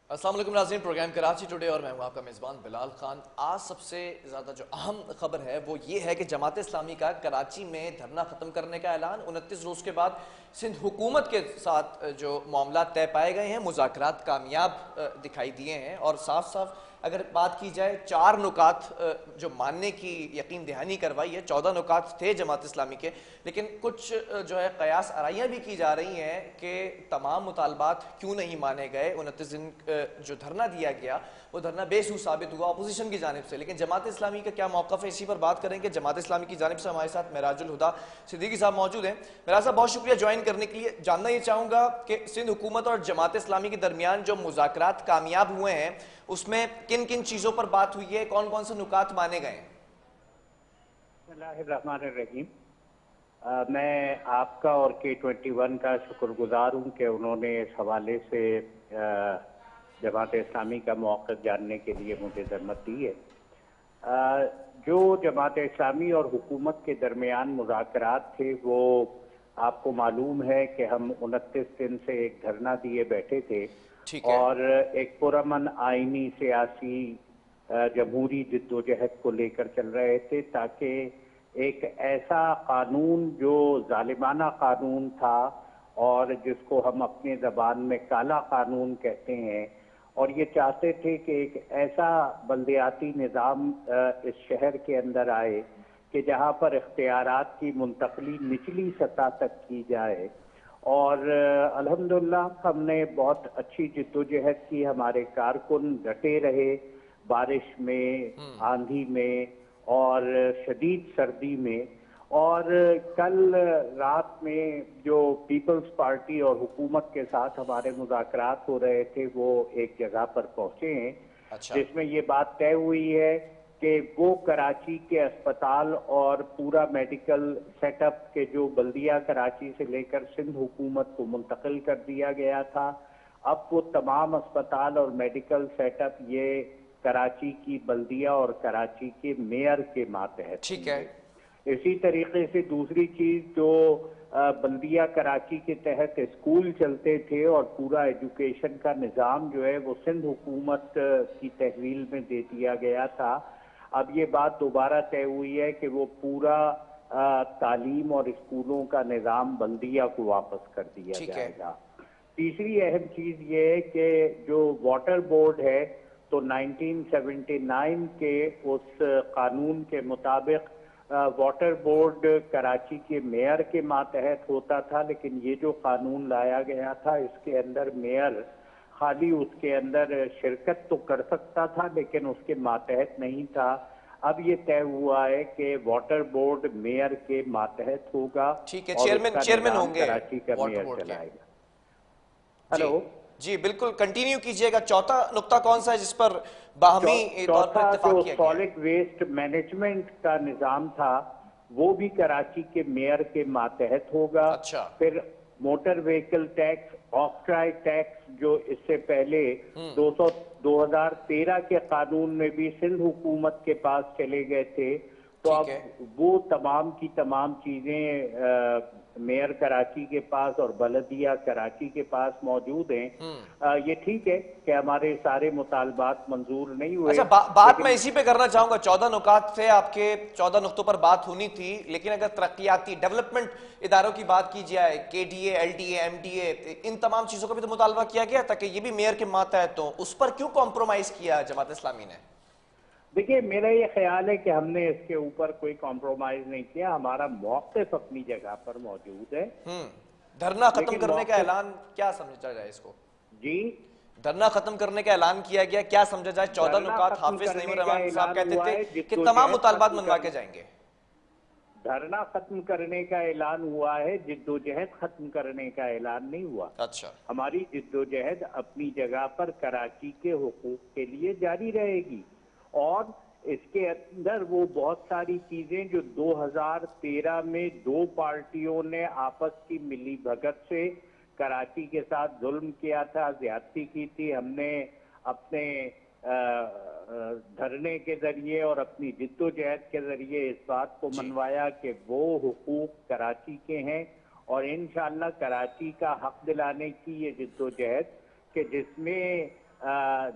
السلام علیکم ناظرین، پروگرام کراچی ٹوڈے اور میں ہوں آپ کا میزبان بلال خان۔ آج سب سے زیادہ جو اہم خبر ہے وہ یہ ہے کہ جماعت اسلامی کا کراچی میں دھرنا ختم کرنے کا اعلان 29 روز کے بعد سندھ حکومت کے ساتھ جو معاملات طے پائے گئے ہیں، مذاکرات کامیاب دکھائی دیے ہیں، اور صاف صاف اگر بات کی جائے 4 نکات جو ماننے کی یقین دہانی کروائی ہے، 14 نکات تھے جماعت اسلامی کے، لیکن کچھ جو ہے قیاس آرائیاں بھی کی جا رہی ہیں کہ تمام مطالبات کیوں نہیں مانے گئے۔ 29 دن جو دھرنا دیا گیا وہ دھرنا بے سود ثابت ہوا اپوزیشن کی جانب سے، لیکن جماعت اسلامی کا کیا موقف ہے، اسی پر بات کریں گے۔ جماعت اسلامی کی جانب سے ہمارے ساتھ معراج الہدیٰ صدیقی صاحب موجود ہیں۔ معراج صاحب بہت شکریہ جوائن کرنے کے لیے۔ جاننا یہ چاہوں گا کہ سندھ حکومت اور جماعت اسلامی کے درمیان جو مذاکرات کامیاب ہوئے ہیں اس میں کن کن چیزوں پر بات ہوئی ہے، کون کون سے نکات مانے گئے ہیں؟ بسم اللہ الرحمن الرحیم۔ میں آپ کا اور K21 کا شکر گزار ہوں کہ انہوں نے اس حوالے سے جماعت اسلامی کا موقف جاننے کے لیے مجھے زحمت دی ہے۔ جو جماعت اسلامی اور حکومت کے درمیان مذاکرات تھے وہ آپ کو معلوم ہے کہ ہم 29 دن سے ایک دھرنا دیے بیٹھے تھے اور ایک پرامن آئینی سیاسی جمہوری جدوجہد کو لے کر چل رہے تھے، تاکہ ایک ایسا قانون جو ظالمانہ قانون تھا اور جس کو ہم اپنے زبان میں کالا قانون کہتے ہیں، اور یہ چاہتے تھے کہ ایک ایسا بلدیاتی نظام اس شہر کے اندر آئے کہ جہاں پر اختیارات کی منتقلی نچلی سطح تک کی جائے۔ اور الحمدللہ ہم نے بہت اچھی جدوجہد کی، ہمارے کارکن ڈٹے رہے بارش میں، آندھی میں اور شدید سردی میں۔ اور کل رات میں جو پیپلز پارٹی اور حکومت کے ساتھ ہمارے مذاکرات ہو رہے تھے وہ ایک جگہ پر پہنچے ہیں جس میں یہ بات طے ہوئی ہے کہ وہ کراچی کے اسپتال اور پورا میڈیکل سیٹ اپ کے جو بلدیہ کراچی سے لے کر سندھ حکومت کو منتقل کر دیا گیا تھا، اب وہ تمام اسپتال اور میڈیکل سیٹ اپ یہ کراچی کی بلدیہ اور کراچی کے میئر کے ماتحت ہوں گے۔ اسی طریقے سے دوسری چیز، جو بلدیہ کراچی کے تحت اسکول چلتے تھے اور پورا ایجوکیشن کا نظام جو ہے وہ سندھ حکومت کی تحویل میں دے دیا گیا تھا، اب یہ بات دوبارہ طے ہوئی ہے کہ وہ پورا تعلیم اور اسکولوں کا نظام بلدیہ کو واپس کر دیا جائے گا۔ تیسری اہم چیز یہ ہے کہ جو واٹر بورڈ ہے تو 1979 کے اس قانون کے مطابق واٹر بورڈ کراچی کے میئر کے ماتحت ہوتا تھا، لیکن یہ جو قانون لایا گیا تھا اس کے اندر میئر خالی اس کے اندر شرکت تو کر سکتا تھا لیکن اس کے ماتحت نہیں تھا۔ اب یہ طے ہوا ہے کہ واٹر بورڈ میئر کے ماتحت ہوگا اور اس کا نظام کراچی کا میئر چلائے گا۔ ہلو جی بالکل کنٹینیو کیجئے گا۔ چوتھا نقطہ کون سا ہے جس پر باہمی طور پر اتفاق کیا گیا؟ جو سالڈ ویسٹ مینجمنٹ کا نظام تھا وہ بھی کراچی کے میئر کے ماتحت ہوگا۔ پھر موٹر ویکل ٹیکس، آکٹرائی ٹیکس جو اس سے پہلے 2013 کے قانون میں بھی سندھ حکومت کے پاس چلے گئے تھے، تو اب وہ تمام کی تمام چیزیں میئر کراچی کے پاس اور بلدیہ کراچی کے پاس موجود ہیں۔ یہ ٹھیک ہے کہ ہمارے سارے مطالبات منظور نہیں ہوئے۔ اچھا، بات میں اسی پہ کرنا چاہوں گا۔ 14 نکات تھے آپ کے، 14 نقطوں پر بات ہونی تھی، لیکن اگر ترقیاتی ڈیولپمنٹ اداروں کی بات کی جائے، KDA، LDA، MDA، ان تمام چیزوں کا بھی تو مطالبہ کیا گیا تھا کہ یہ بھی میئر کے ماتحت ہوں، اس پر کیوں کمپرومائز کیا جماعت اسلامی نے؟ دیکھیے میرا یہ خیال ہے کہ ہم نے اس کے اوپر کوئی کمپرومائز نہیں کیا، ہمارا موقف اپنی جگہ پر موجود ہے۔ دھرنا ختم کرنے کا اعلان کیا سمجھا جائے اس کو؟ جی دھرنا ختم کرنے کا اعلان کیا گیا، کیا سمجھا جائے؟ 14 نکات حافظ نعیم الرحمان صاحب کہتے تھے کہ تمام مطالبات منوا کے جائیں گے۔ دھرنا ختم کرنے کا اعلان ہوا ہے، جدوجہد ختم کرنے کا اعلان نہیں ہوا۔ اچھا، ہماری جدوجہد اپنی جگہ پر کراچی کے حقوق کے لیے جاری رہے گی، اور اس کے اندر وہ بہت ساری چیزیں جو 2013 میں دو پارٹیوں نے آپس کی ملی بھگت سے کراچی کے ساتھ ظلم کیا تھا، زیادتی کی تھی، ہم نے اپنے دھرنے کے ذریعے اور اپنی جدوجہد کے ذریعے اس بات کو منوایا کہ وہ حقوق کراچی کے ہیں، اور انشاءاللہ کراچی کا حق دلانے کی یہ جدوجہد کہ جس میں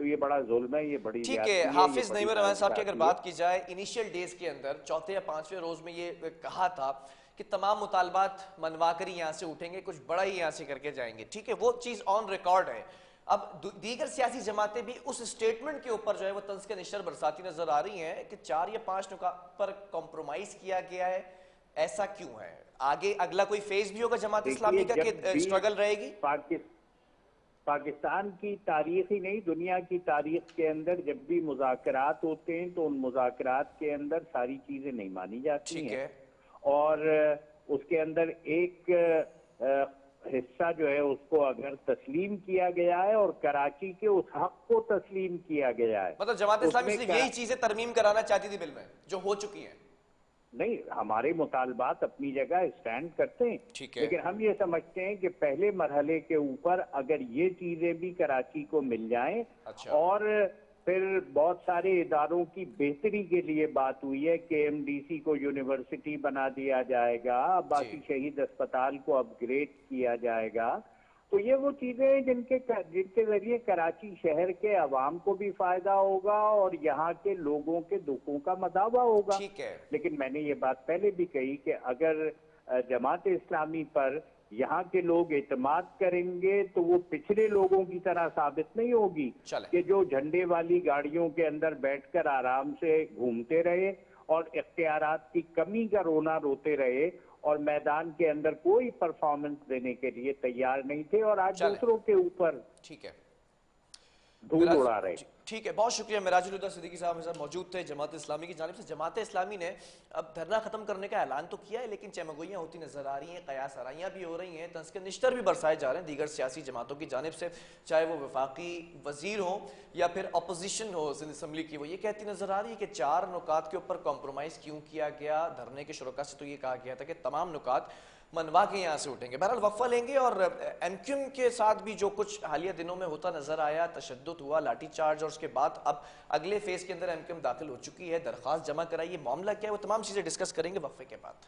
تو یہ بڑا ظلم ہے، یہ بڑی ٹھیک زیادتی ہے، ہے، یہ حافظ بڑی نعیم الرحمن صاحب کی اگر ناانصافی ہے۔ بات کی جائے انیشیل ڈیز کے اندر چوتھے یا پانچویں روز میں یہ کہا تھا کہ تمام مطالبات منوا کر یہاں سے اٹھیں گے، کچھ بڑا ہی یہاں سے کر کے جائیں گے، ٹھیک ہے، وہ چیز آن ریکارڈ ہے۔ اب دیگر سیاسی جماعتیں بھی اس سٹیٹمنٹ کے اوپر جو ہے وہ طنز کے نشر برساتی نظر آ رہی ہیں کہ 4 یا 5 نکات پر کمپرومائز کیا گیا ہے، ایسا کیوں ہے؟ آگے اگلا کوئی فیز بھی ہوگا جماعت دیکھیے، اسلامی کا کہ جب بھی اسٹرگل رہے گی؟ پاکستان کی تاریخ ہی نہیں، دنیا کی تاریخ کے اندر جب بھی مذاکرات ہوتے ہیں تو ان مذاکرات کے اندر ساری چیزیں نہیں مانی جاتی ٹھیک ہیں، ہے، اور اس کے اندر ایک حصہ جو ہے اس کو اگر تسلیم کیا گیا ہے اور کراچی کے اس حق کو تسلیم کیا گیا ہے، مطلب جماعت اس اسلامی میں صرف یہی چیزیں ترمیم کرانا چاہتی تھی بل میں جو ہو چکی ہیں؟ نہیں، ہمارے مطالبات اپنی جگہ اسٹینڈ کرتے ہیں، ٹھیک ہے، لیکن ہم یہ سمجھتے ہیں کہ پہلے مرحلے کے اوپر اگر یہ چیزیں بھی کراچی کو مل جائیں، اچھا، اور پھر بہت سارے اداروں کی بہتری کے لیے بات ہوئی ہے کہ ایم ڈی سی کو یونیورسٹی بنا دیا جائے گا، جی، باقی شہید اسپتال کو اپ گریڈ کیا جائے گا، تو یہ وہ چیزیں ہیں جن کے ذریعے کراچی شہر کے عوام کو بھی فائدہ ہوگا اور یہاں کے لوگوں کے دکھوں کا مداوع ہوگا۔ ٹھیک ہے، لیکن میں نے یہ بات پہلے بھی کہی کہ اگر جماعت اسلامی پر یہاں کے لوگ اعتماد کریں گے تو وہ پچھلے لوگوں کی طرح ثابت نہیں ہوگی چلیں، کہ جو جھنڈے والی گاڑیوں کے اندر بیٹھ کر آرام سے گھومتے رہے اور اختیارات کی کمی کا رونا روتے رہے اور میدان کے اندر کوئی پرفارمنس دینے کے لیے تیار نہیں تھے، اور آج چلیں، دوسروں کے اوپر ٹھیک ہے، دھول اڑا رہے۔ ٹھیک ہے، بہت شکریہ مراج الہدیٰ صدیقی صاحب ہمارے ساتھ موجود تھے جماعت اسلامی کی جانب سے۔ جماعت اسلامی نے اب دھرنا ختم کرنے کا اعلان تو کیا ہے لیکن چمگوئیاں ہوتی نظر آ رہی ہیں، قیاس آرائیاں بھی ہو رہی ہیں، طنز کے نشتر بھی برسائے جا رہے ہیں دیگر سیاسی جماعتوں کی جانب سے، چاہے وہ وفاقی وزیر ہوں یا پھر اپوزیشن ہو سندھ اسمبلی کی، وہ یہ کہتی نظر آ رہی ہے کہ 4 نکات کے اوپر کمپرومائز کیوں کیا گیا؟ دھرنے کے شرکا سے تو یہ کہا گیا تھا کہ تمام نکات منوا کے یہاں سے اٹھیں گے۔ بہرحال وقفہ لیں گے، اور ایم کیو ایم کے ساتھ بھی جو کچھ حالیہ دنوں میں ہوتا نظر آیا، تشدد ہوا، لاٹھی چارج، اور اس کے بعد اب اگلے فیز کے اندر ایم کیو ایم داخل ہو چکی ہے، درخواست جمع کرائی، یہ معاملہ کیا ہے، وہ تمام چیزیں ڈسکس کریں گے وقفے کے بعد۔